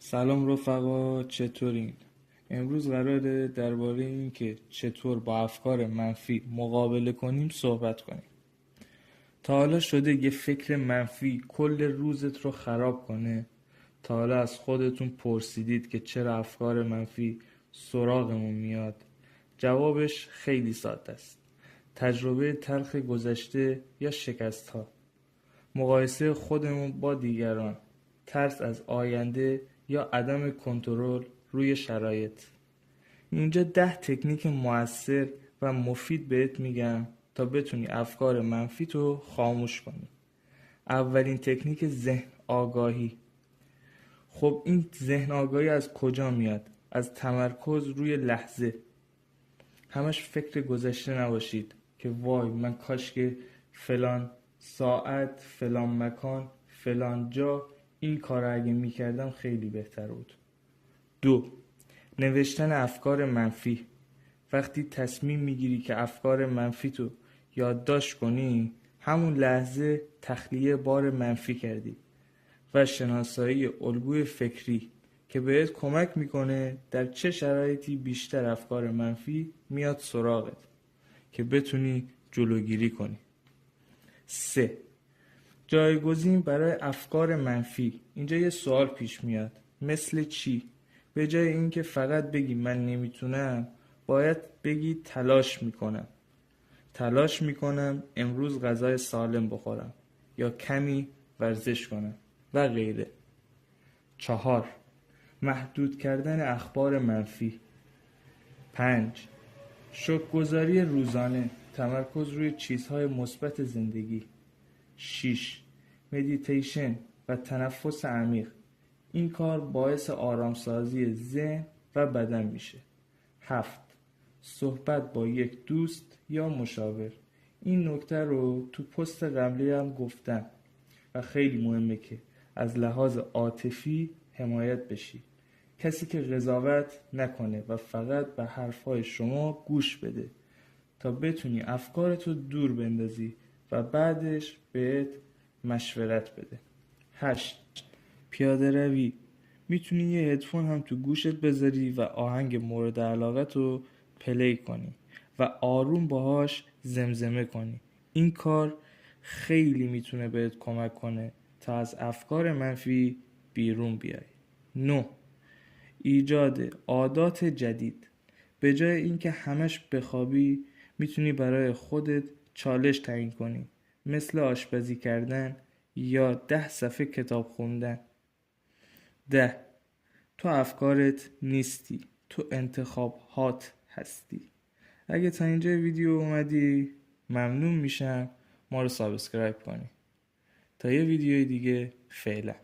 سلام رفقا، چطورین؟ امروز قراره درباره این که چطور با افکار منفی مقابله کنیم صحبت کنیم. تا حالا شده یه فکر منفی کل روزت رو خراب کنه؟ تا حالا از خودتون پرسیدید که چرا افکار منفی سراغمون میاد؟ جوابش خیلی ساده است. تجربه تلخ گذشته یا شکست ها، مقایسه خودمون با دیگران، ترس از آینده یا عدم کنترل روی شرایط. اینجا 10 تکنیک مؤثر و مفید بهت میگم تا بتونی افکار منفی تو خاموش کنی. اولین تکنیک ذهن آگاهی. خب این ذهن آگاهی از کجا میاد؟ از تمرکز روی لحظه. همش فکر گذشته نباشید که وای من کاش که فلان ساعت، فلان مکان، فلان جا این کار اگه میکردم خیلی بهتر بود. 2. نوشتن افکار منفی. وقتی تصمیم میگیری که افکار منفی تو یادداشت کنی، همون لحظه تخلیه بار منفی کردی و شناسایی الگوی فکری که بهت کمک میکنه در چه شرایطی بیشتر افکار منفی میاد سراغت که بتونی جلوگیری کنی. 3. جایگزین برای افکار منفی. اینجا یه سوال پیش میاد، مثل چی؟ به جای اینکه فقط بگی من نمیتونم، باید بگی تلاش میکنم امروز غذای سالم بخورم یا کمی ورزش کنم و غیره. 4. محدود کردن اخبار منفی. 5. شکرگزاری روزانه، تمرکز روی چیزهای مثبت زندگی. 6. مدیتیشن و تنفس عمیق. این کار باعث آرامسازی ذهن و بدن میشه. 7. صحبت با یک دوست یا مشاور. این نکته رو تو پست قبلی هم گفتم و خیلی مهمه که از لحاظ عاطفی حمایت بشی. کسی که قضاوت نکنه و فقط به حرفهای شما گوش بده تا بتونی افکارتو دور بندازی و بعدش بهت مشورت بده. 8. پیاده روی. میتونی یه هدفون هم تو گوشت بذاری و آهنگ مورد علاقت رو پلی کنی و آروم باهاش زمزمه کنی. این کار خیلی میتونه بهت کمک کنه تا از افکار منفی بیرون بیای. 9. ایجاد عادات جدید. به جای اینکه همش بخوابی، میتونی برای خودت چالش تعیین کنی، مثل آشپزی کردن یا 10 صفحه کتاب خوندن. 10. تو افکارت نیستی، تو انتخابات هستی. اگه تا اینجا ویدیو اومدی، ممنون میشم ما رو سابسکرایب کنی. تا یه ویدیوی دیگه، فعلا.